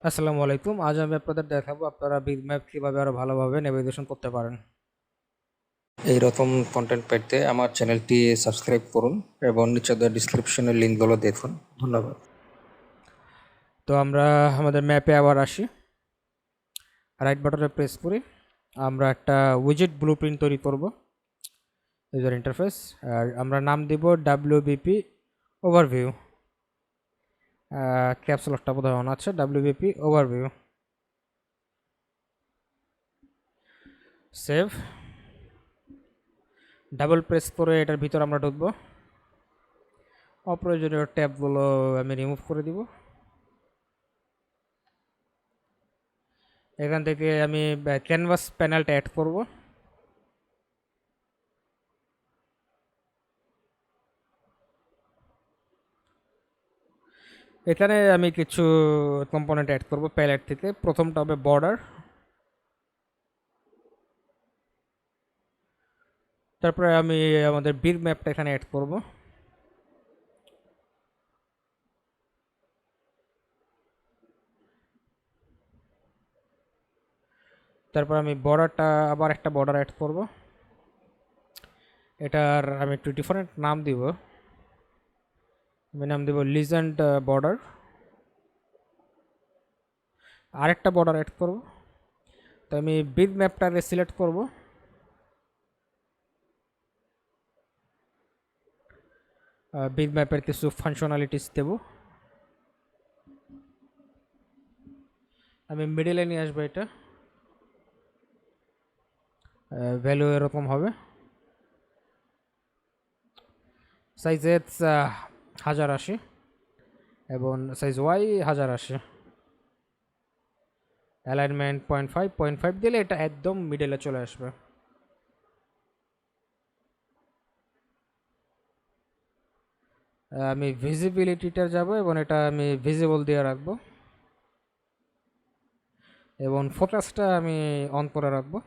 আসসালামু আলাইকুম। আজ আমি আপনাদের দেখাবো আপনারা বিটম্যাপ কিভাবে আরো ভালোভাবে নেভিগেশন করতে পারেন। এইরকম কন্টেন্ট পেতে আমার চ্যানেলটি সাবস্ক্রাইব করুন এবং নিচে দেওয়া ডিসক্রিপশনের লিঙ্কগুলো দেখুন। ধন্যবাদ। তো আমরা আমাদের ম্যাপে আবার আসি, রাইট বাটনে প্রেস করি। আমরা একটা উইজেট ব্লুপ্রিন্ট তৈরি করব, ইউজার ইন্টারফেস। আর আমরা নাম দিব ডাব্লিউবিপি ওভারভিউ। ক্যাপসুলটা বোধহয় অন আছে, WBP overview. Save. Double press করে এটার ভিতর আমরা ঢুকবো। অপ্রয়োজনীয় ট্যাবগুলো আমি রিমুভ করে দিব। এখান থেকে আমি ক্যানভাস প্যানেলটা অ্যাড করব। এখানে আমি কিছু কম্পোনেন্ট অ্যাড করব প্যালেট থেকে। প্রথমটা হবে বর্ডার, তারপরে আমি আমাদের বিগ ম্যাপটা এখানে অ্যাড করব। তারপর আমি বর্ডারটা আবার একটা বর্ডার অ্যাড করব। এটার আমি একটু ডিফারেন্ট নাম দিব। আমি নাম দিব লিজেন্ড বর্ডার। আরেকটা বর্ডার অ্যাড করব। তো আমি বিগ ম্যাপটাকে সিলেক্ট করব। বিগ ম্যাপের কিছু ফাংশনালিটিস দেব। আমি মিডিলে নিয়ে আসবো এটা। ভ্যালু এরকম হবে। সাইজ এক্স 1080 এবং সাইজ ওয়াই 1080। অ্যালাইনমেন্ট 0.5 দিলে এটা একদম মিডলে চলে আসবে। আমি ভিজিবিলিটিটা যাব এবং এটা আমি ভিজিবল দিয়ে রাখবো এবং ফোকাসটা আমি অন করে রাখবো।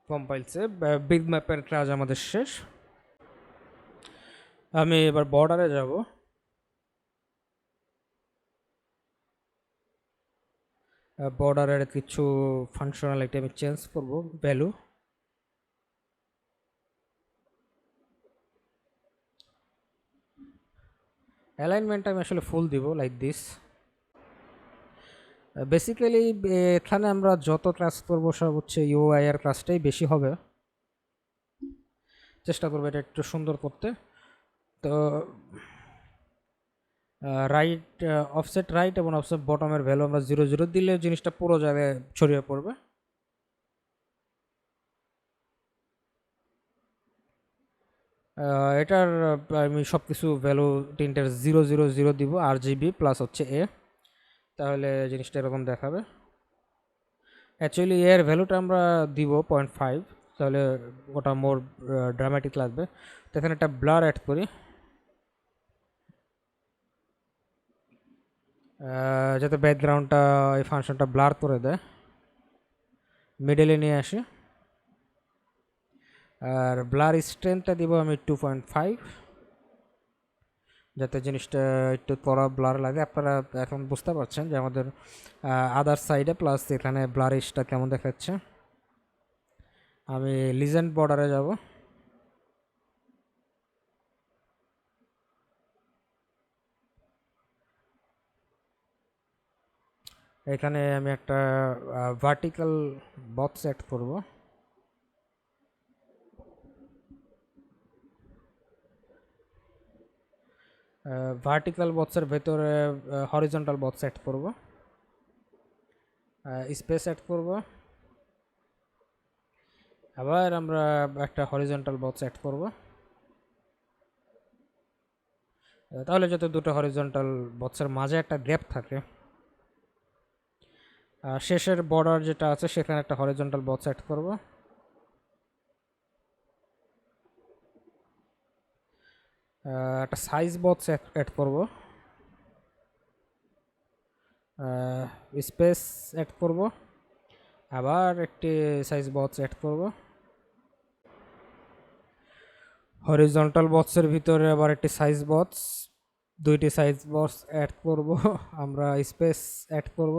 কম্পাইলসে বিগ ম্যাপের কাজ আমাদের শেষ। আমি এবার বর্ডারে যাব। বর্ডারের কিছু ফাংশনালিটি আমি চেঞ্জ করব। ভ্যালু অ্যালাইনমেন্ট আমি আসলে ফুল দিব, লাইক দিস। বেসিক্যালি এখানে আমরা যত ক্লাস করবো সব হচ্ছে ইউআই এর ক্লাসটাই বেশি হবে। চেষ্টা করবো এটা একটু সুন্দর করতে। তো রাইট, অফসেট রাইট এবং অফসেট বটমের ভ্যালু আমরা 0 0 দিলে জিনিসটা পুরো জায়গায় ছড়িয়ে পড়বে। এটার আমি সব কিছু ভ্যালু তিনটার 0 0 0 দিব, RGB প্লাস হচ্ছে এ, তাহলে জিনিসটা এরকম দেখাবে। অ্যাকচুয়ালি এর ভ্যালুটা আমরা দিব 0.5, তাহলে ওটা মোর ড্রামাটিক লাগবে। তো এখানে একটা ব্লার অ্যাড করি, যাতে ব্যাকগ্রাউন্ডটা এই ফাংশনটা ব্লার করে দেয়। মিডলে নিয়ে আসি, আর ব্লার স্ট্রেংথটা দিব আমি 2.5, যাতে জিনিসটা একটু কড়া ব্লার লাগে। আপনারা এখন বুঝতে পারছেন যে আমাদের আদার সাইডে প্লাস এখানে ব্লারিশটা কেমন দেখাচ্ছে। আমি লিজেন্ড বর্ডারে যাব। এখানে আমি একটা ভার্টিক্যাল বক্স সেট করব। ভার্টিক্যাল বক্সের ভেতরে হরিজন্টাল বক্স সেট করব, স্পেস সেট করব। আবার আমরা একটা হরিজন্টাল বক্স সেট করব, তাহলে যাতে দুটো হরিজন্টাল বক্সের মাঝে একটা গ্যাপ থাকে। শেষের বর্ডার যেটা আছে সেখানে একটা হরিজন্টাল বক্স সেট করব। একটা সাইজ বক্স অ্যাড করব, স্পেস অ্যাড করব, আবার একটি সাইজ বক্স অ্যাড করব। হরিজন্টাল বক্সের ভিতরে আবার একটি সাইজ বক্স, দুইটি সাইজ বক্স অ্যাড করব আমরা স্পেস অ্যাড করব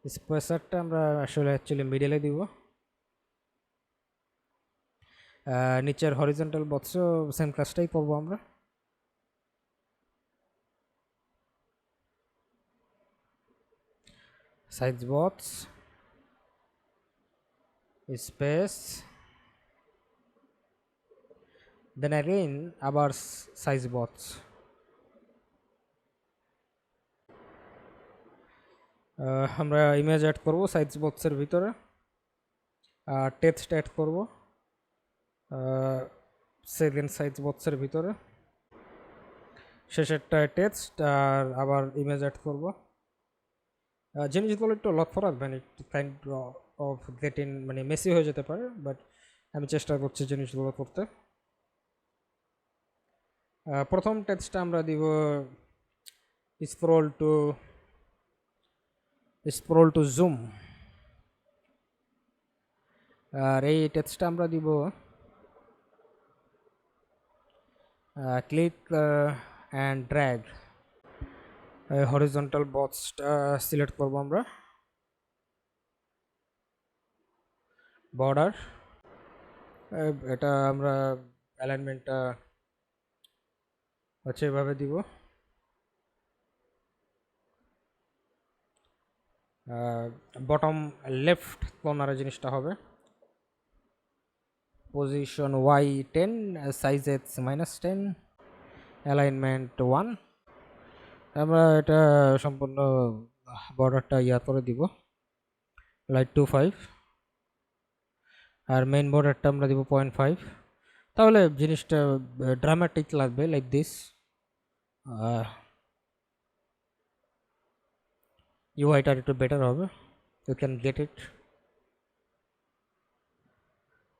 স্পেসারটা আমরা আসলে অ্যাকচুয়ালি মিডলে দিব নিচের হরিজন্টাল বক্সও সেম কাজটাই করব আমরা size box space then again আবার সাইজ বক্স আমরা ইমেজ অ্যাড করব সাইজ বক্সের ভিতরে টেক্সট অ্যাড করব সেকেন্ড সাইজ বক্সের ভিতরে শেষেরটা টেক্সট আর আবার ইমেজ অ্যাড করব জিনিসগুলো একটু লক্ষ্য রাখবেন একটু কাইন্ড অফ গেটিং মানে মেসি হয়ে যেতে পারে বাট আমি চেষ্টা করছি জিনিসগুলো করতে প্রথম টেক্সটটা আমরা দিব স্ক্রল টু জুম আর এই টেক্সটটা আমরা দিব ক্লিক অ্যান্ড ড্র্যাগ হরিজন্টাল বক্সটা সিলেক্ট করব আমরা বর্ডার এটা আমরা অ্যালাইনমেন্টটা হচ্ছে এভাবে দিব বটম লেফট কর্নারে জিনিসটা হবে position y10 size x -10 alignment 1 আমরা এটা সম্পূর্ণ বর্ডারটা ইয়া করে দিব লাইট 25 আর মেইন বর্ডারটা আমরা দিব 0.5 তাহলে জিনিসটা ড্রামাটিক লাগবে লাইক দিস ইউআইটা একটু বেটার হবে you can get it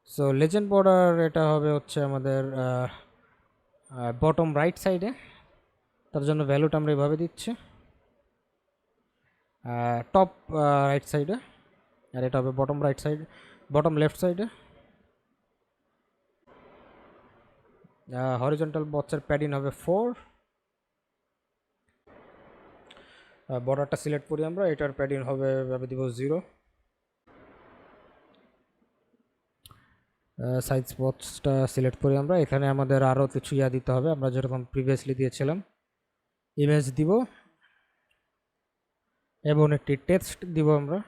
so legend border এটা হবে হচ্ছে আমাদের বটম রাইট সাইডে তার জন্য ভ্যালুটা আমরা এভাবে দিচ্ছি টপ রাইট সাইডে আর এটা হবে bottom right side bottom left সাইডে হরিজন্টাল বক্সের প্যাডিং হবে 4 বর্ডারটা সিলেক্ট করি আমরা এটার প্যাডিং হবে এভাবে দিব 0 সাইজ বক্সটা সিলেক্ট করি আমরা এখানে আমাদের আরও কিছু ইয়া দিতে হবে আমরা যেরকম প্রিভিয়াসলি দিয়েছিলাম ইমেজ দিব এবং একটি টেক্সট দিব আমরা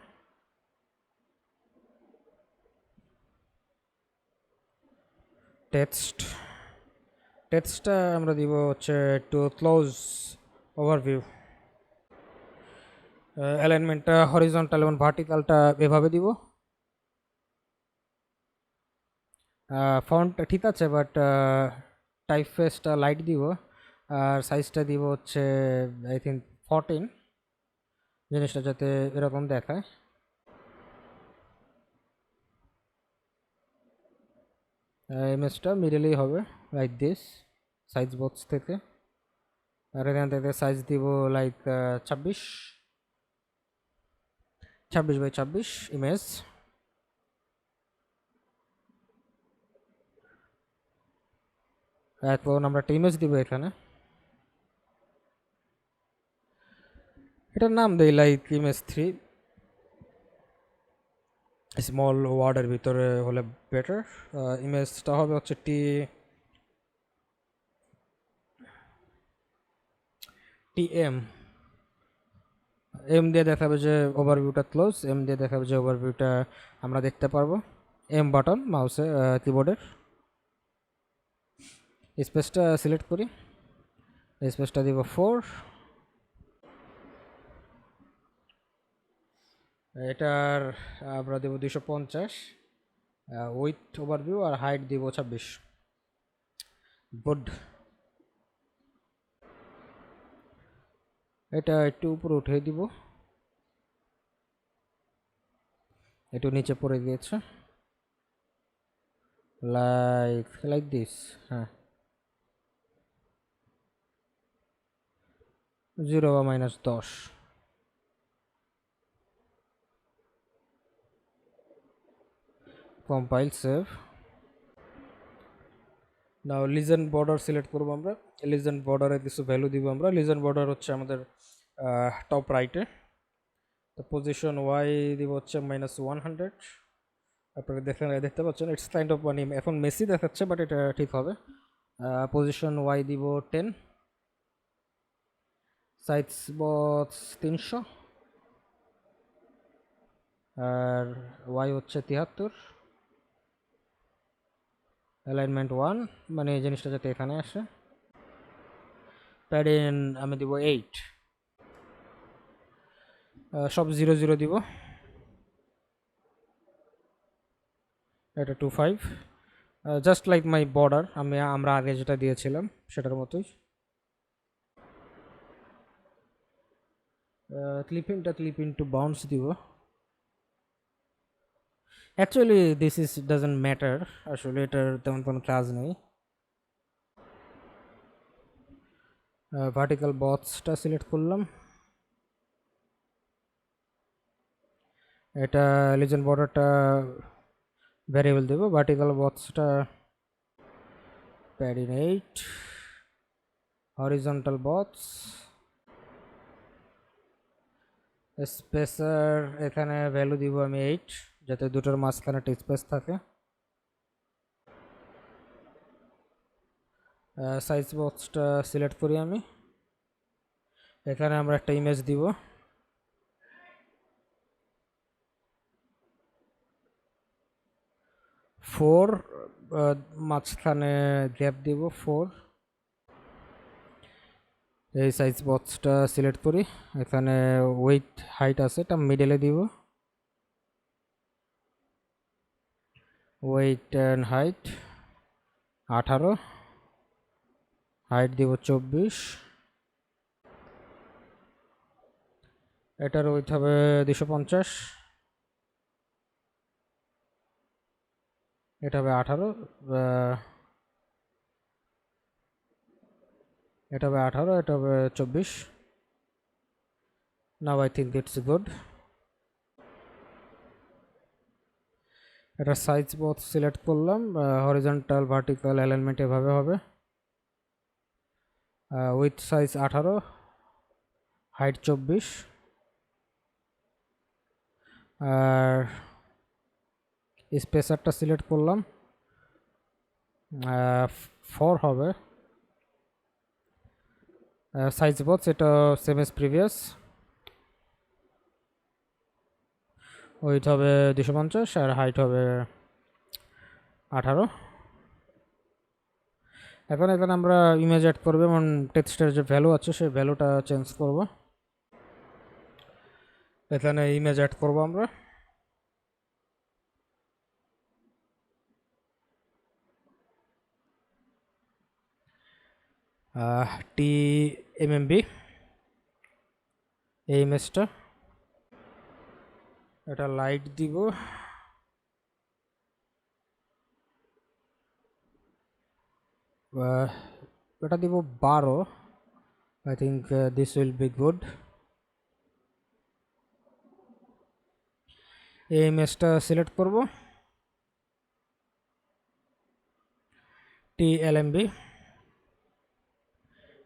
টেক্সটটা আমরা দিব হচ্ছে টু ক্লোজ ওভারভিউ অ্যালাইনমেন্টটা হরিজন্টাল এবং ভার্টিক্যালটা এভাবে দিব ফন্ট ঠিক আছে বাট টাইপফেসটা লাইট দিব আর সাইজটা দিব হচ্ছে আই থিঙ্ক 14 জিনিসটা যাতে এরকম দেখায় ইমেজটা মিডলেই হবে লাইক দিস সাইজ বক্স থেকে আর এখান থেকে সাইজ দিব লাইক 26 বাই 26 ইমেজ এখন আমরা একটা ইমেজ দিব এখানে এটার নাম দেই লাইক ইমেজ 3 স্মল ওয়ার্ডের ভিতরে হলে বেটার ইমেজটা হবে হচ্ছে টিএম এম দিয়ে দেখাবে যে ওভারভিউটা ক্লোজ এম দিয়ে দেখাবে যে ওভারভিউটা আমরা দেখতে পারবো এম বাটন মাউসে কিবোর্ডের স্পেসটা সিলেক্ট করি স্পেসটা দিব 4 এটার আমরা দেব 250 উইথ ওভারভিউ আর হাইট দিব 26 গুড এটা একটু উপরে উঠিয়ে দিব একটু নিচে পড়ে গিয়েছে লাইক দিস হ্যাঁ 0 বা -10 কম্পাইল সেভ নাও লিজেন্ড বর্ডার সিলেক্ট করবো আমরা। লিজেন্ড বর্ডারে কিছু ভ্যালু দিব আমরা। লিজেন্ড বর্ডার হচ্ছে আমাদের টপ রাইটে। তো পজিশন ওয়াই দিব হচ্ছে -100। আপনারা দেখতে পাচ্ছেন ইটস কাইন্ড অফ মানে এখন মেসি দেখাচ্ছে, বাট এটা ঠিক হবে। পজিশন ওয়াই দিব 10, সাইজ বক্স 300, আর ওয়াই হচ্ছে 73, অ্যালাইনমেন্ট 1, মানে এই জিনিসটা যাতে এখানে আসে। প্যাডিং আমি দিব 8, সব 0 0 দিব। এটা 25, জাস্ট লাইক মাই বর্ডার, আমরা আগে যেটা দিয়েছিলাম সেটার মতোই। ক্লিপ ইন টু বাউন্স দিব। Actually this is doesn't matter, আসলে এটার তেমন কোনো কাজ নেই। ভার্টিক্যাল বক্সটা সিলেক্ট করলাম। এটা লিজেন্ড বর্ডারটা ভ্যারিয়েবল দেব। ভার্টিক্যাল বক্সটা প্যাডিং 8, হরিজন্টাল বক্স স্পেসার এখানে ভ্যালু দিব আমি 8, যাতে দুটোর মাঝখানে একটা স্পেস থাকে। সাইজ বক্সটা সিলেক্ট করি আমি। এখানে আমরা একটা ইমেজ দিব। 4, মাঝখানে গ্যাপ দিব 4। এই সাইজ বক্সটা সিলেক্ট করি। এখানে ওয়েট হাইট আছে, এটা মিডলে দিব। ওয়েট অ্যান্ড হাইট 18, হাইট দিব 24। এটার ওয়েট হবে 250, এটা হবে 18, এটা হবে 18, এটা হবে 24। Now I think it's good. এটা সাইজ বক্স সিলেক্ট করলাম। হরিজন্টাল ভার্টিক্যাল অ্যালাইনমেন্ট এভাবে হবে। উইথ সাইজ 18, হাইট 24, আর স্পেসারটা সিলেক্ট করলাম 4 হবে। সাইজ বক্স এটা সেম এজ প্রিভিয়াস, ওয়েট হবে 250 আর হাইট হবে 18। এখন এখানে আমরা ইমেজ অ্যাড করবো এবং টেক্সটের যে ভ্যালু আছে সেই ভ্যালুটা চেঞ্জ করব। এখানে ইমেজ অ্যাড করব আমরা। TMMB এই ইমেজটা, এটা লাইট দিব। এটা দিব 12। I think this will be good. এই ইমেজটা সিলেক্ট করব, TLMB।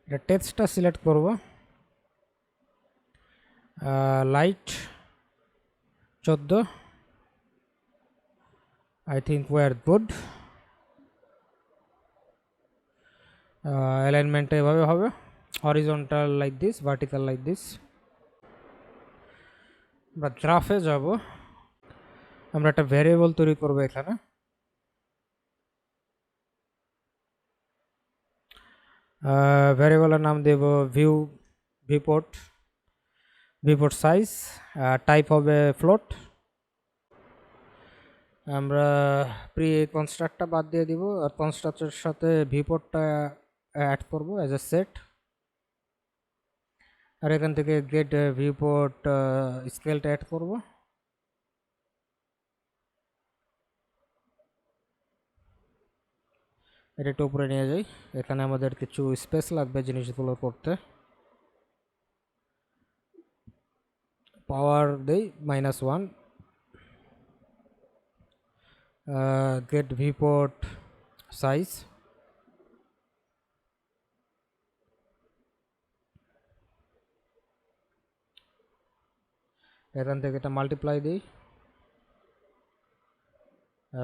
এটা টেক্সটটা সিলেক্ট করব, light 14। I think we are good. Alignment এভাবে হবে, horizontal like this, vertical like this. আমরা গ্রাফে যাব। আমরা একটা ভ্যারিয়েবল তৈরি করব এখানে। ভ্যারিয়েবলের নাম দেব ভিউপোর্ট সাইজ, টাইপ হবে ফ্লোট। আমরা প্রি কনস্ট্রাক্টটা বাদ দিয়ে দিব, আর কনস্ট্রাক্টের সাথে ভিউপোর্টটা অ্যাড করব অ্যাজ এ সেট। আর এখান থেকে গেট ভিউপোর্ট স্কেলটা অ্যাড করব। এটা একটু উপরে নিয়ে যাই। এখানে আমাদের কিছু স্পেস লাগবে জিনিসগুলো করতে। পাওয়ার দেই -1। গেট ভিউপোর্ট সাইজ এখান থেকে এটা মাল্টিপ্লাই দিই,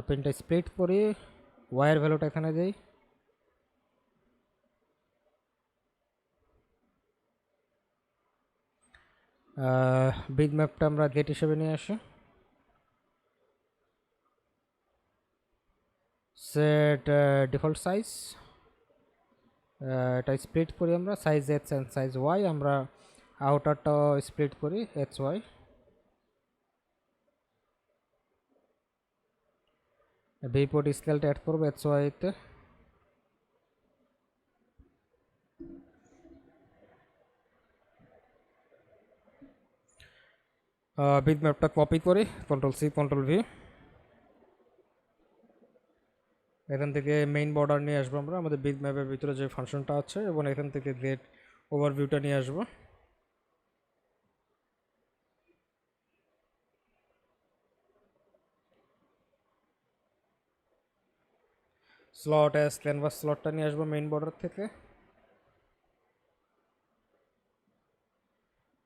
পিনটা স্প্লিট করি, ওয়াইয়ের ভ্যালুটা এখানে দিই, বিট ম্যাপটা আমরা গেট হিসেবে নিয়ে আসি, সেট ডিফল্ট সাইজ, এটা স্প্লিট করি আমরা size X and size Y, আমরা আউটারটাও স্প্লিট করি এক্স ওয়াই, ভিপোর্ট স্কেলটা অ্যাড করবো এক্স ওয়াইতে, বিট ম্যাপটা কপি করি কন্ট্রোল সি কন্ট্রোল ভি, এখান থেকে মেইন বর্ডার নিয়ে আসবো আমরা আমাদের বিট ম্যাপের ভিতরে যে ফাংশনটা আছে, এবং এখান থেকে গেট ওভারভিউটা নিয়ে আসবো, স্লট অ্যাস ক্যানভাস স্লটটা নিয়ে আসবো মেইন বর্ডার থেকে,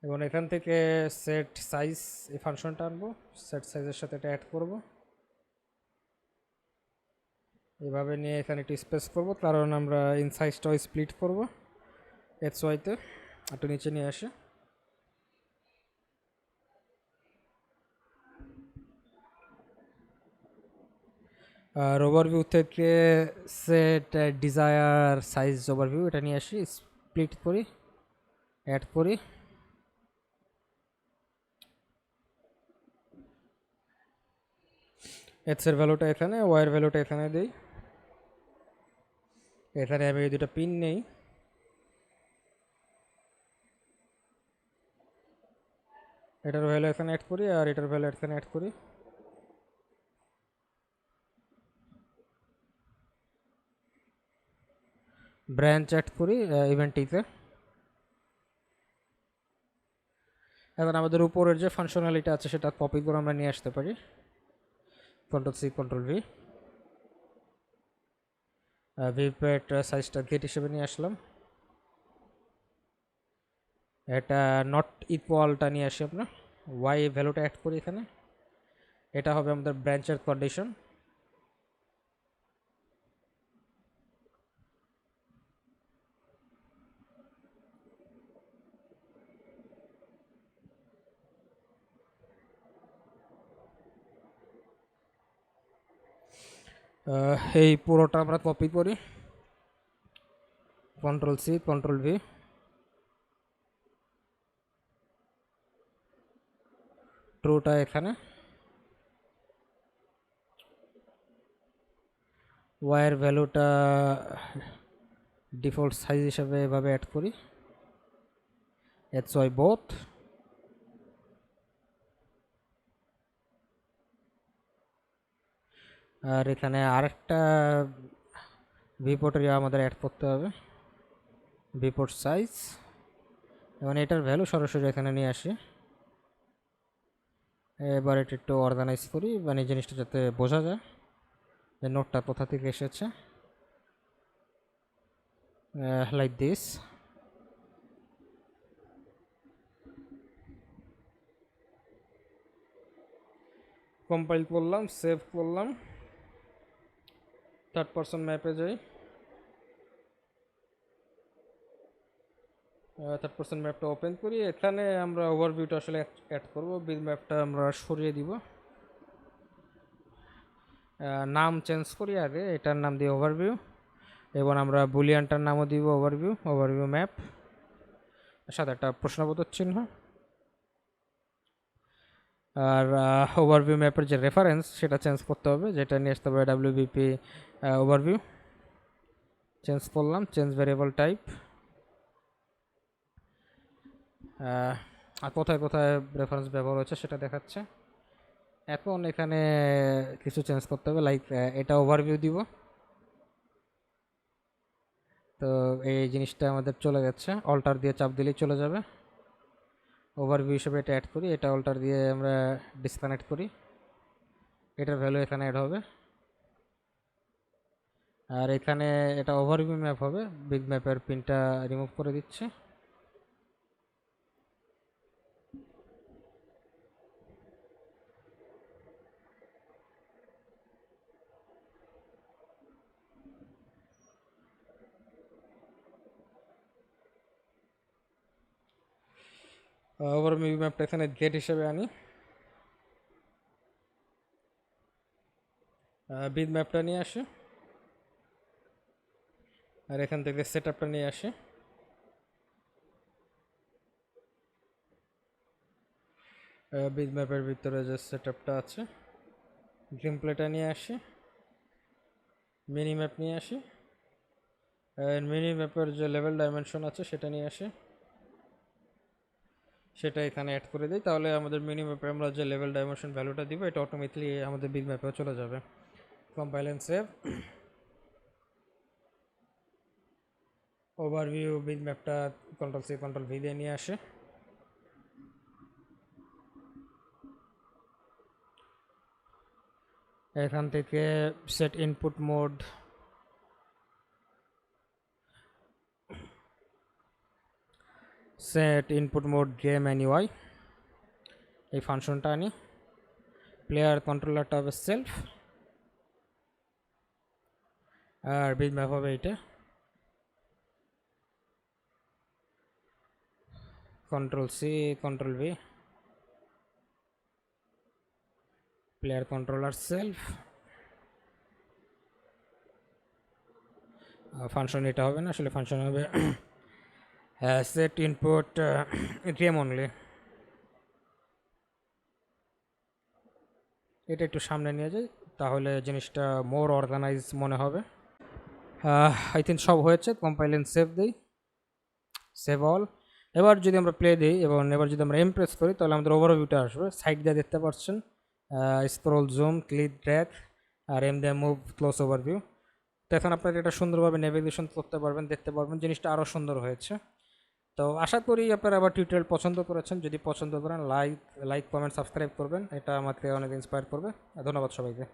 এবং এখান থেকে সেট সাইজ এই ফাংশনটা আনবো, সেট সাইজের সাথে এটা অ্যাড করব, এভাবে নিয়ে এখানে একটু স্পেস করব, কারণ আমরা ইন সাইজটাও স্প্লিট করব এক্স ওয়াইতে, একটু নিচে নিয়ে আসে, আর ওভারভিউ থেকে সেট ডিজায়ার সাইজ ওভারভিউ এটা নিয়ে আসি, স্প্লিট করি, অ্যাড করি, এক্সের ভ্যালুটা এখানে, ওয়াইয়ের ভ্যালুটা এখানে দিই, এখানে আমি এই দুটো পিন নেই, এটার ভ্যালু এখানে অ্যাড করি আর এটার ভ্যালু এখানে অ্যাড করি, ব্রাঞ্চ অ্যাড করি ইভেন্টটিতে, এখন আমাদের উপরের যে ফাংশনালিটি আছে সেটা কপি করে আমরা নিয়ে আসতে পারি, কন্ট্রোল সি কন্ট্রোল ভি, ভিপেট সাইজটা গেট হিসেবে নিয়ে আসলাম, এটা নট ইকুয়ালটা নিয়ে আসি আমরা, ওয়াই ভ্যালুটা অ্যাড করি এখানে, এটা হবে আমাদের ব্রাঞ্চের কন্ডিশন, এই পুরোটা আমরা কপি করি, কন্ট্রোল সি কন্ট্রোল ভি, ট্রুটা এখানে, ওয়াইয়ের ভ্যালুটা ডিফল্ট সাইজ হিসাবে এভাবে অ্যাড করি, এক্স ওয়াই বোথ, আর এখানে আরেকটা ভিপোর্টের আমাদের অ্যাড করতে হবে, ভিপোর্ট সাইজ, এবং এটার ভ্যালু সরাসরি এখানে নিয়ে আসি, এবার এটা একটু অর্গানাইজ করি, মানে জিনিসটা যাতে বোঝা যায় যে নোটটা কোথা থেকে এসেছে, লাইক দিস, কম্পাইল করলাম, সেভ করলাম, থার্ড পারসন ম্যাপে যাই, থার্ড পারসন ম্যাপটা ওপেন করি, এখানে আমরা ওভারভিউটা আসলে অ্যাড করব, বিট ম্যাপটা আমরা সরিয়ে দিব, নাম চেঞ্জ করি আগে, এটার নাম দিয়ে ওভারভিউ, এবং আমরা বুলিয়ানটার নামও দিব ওভারভিউ, ওভারভিউ ম্যাপ, সাথে একটা প্রশ্নবোধক চিহ্ন, আর ওভারভিউ ম্যাপের যে রেফারেন্স সেটা চেঞ্জ করতে হবে, যেটা নিয়ে আসতে হবে ডাব্লিউবিপি ওভারভিউ, চেঞ্জ করলাম, চেঞ্জ ভেরিয়েবল টাইপ, আর কোথায় কোথায় রেফারেন্স ব্যবহার হচ্ছে সেটা দেখাচ্ছে, এখন এখানে কিছু চেঞ্জ করতে হবে, লাইক এটা ওভারভিউ দিব, তো এই জিনিসটা আমাদের চলে গেছে, অল্টার দিয়ে চাপ দিলেই চলে যাবে, ওভারভিউ হিসেবে এটা অ্যাড করি, এটা অল্টার দিয়ে আমরা ডিসকানেক্ট করি, এটার ভ্যালু এখানে অ্যাড হবে, আর এখানে এটা ওভারভিউ ম্যাপ হবে, বিগ ম্যাপের পিনটা রিমুভ করে দিচ্ছে, ওভার মিউ ম্যাপটা এখানে গেট হিসেবে আনি, বিট ম্যাপটা নিয়ে আসি, আর এখান থেকে সেট আপটা নিয়ে আসি। বিট ম্যাপের ভিতরে যে সেট আপটা আছে, গেম প্লেটা নিয়ে আসি, মিনি ম্যাপ নিয়ে আসি, মিনি ম্যাপের যে লেভেল ডাইমেনশন আছে সেটা নিয়ে আসি, সেটা এখানে অ্যাড করে দিই। তাহলে আমাদের মিনি ম্যাপে আমরা যে লেভেল ডাইমেনশন ভ্যালুটা দিব এটা অটোমেটিকলি আমাদের বিগ ম্যাপেও চলে যাবে। Compile and save. Overview big ম্যাপটা কন্ট্রোল সি কন্ট্রোল ভি দিয়ে নিয়ে আসে, এখান থেকে set input mode, set input mode game anyway, এই ফাংশনটা আনি, প্লেয়ার কন্ট্রোলারটা হবে সেলফ, আর বিগ ম্যাপ হবে এইটা, control C control V, player controller self, function এটা হবে না, আসলে ফাংশন হবে সেট ইনপুট গেম অনলি। এটা একটু সামনে নিয়ে যাই, তাহলে জিনিসটা মোর অর্গানাইজ মনে হবে। আই থিঙ্ক সব হয়েছে। কম্পাইল এন্ড সেভ দিই, সেভ অল। এবার যদি আমরা প্লে দিই এবং এবার যদি আমরা এমপ্রেস করি তাহলে আমাদের ওভারভিউটা আসবে। সাইড দিয়ে দেখতে পাচ্ছেন, স্ক্রল, জুম, ক্লিক, ড্র্যাগ আর এম দিয়ে মুভ, ক্লোজ ওভারভিউ। তো এখন আপনারা এটা সুন্দরভাবে নেভিগেশন করতে পারবেন, দেখতে পারবেন, জিনিসটা আরও সুন্দর হয়েছে। তো আশা করি আপনারা আবার টিউটোরিয়াল পছন্দ করেছেন। যদি পছন্দ করেন লাইক কমেন্ট সাবস্ক্রাইব করবেন, এটা আমাকে অনেক ইন্সপায়ার করবে। ধন্যবাদ সবাইকে।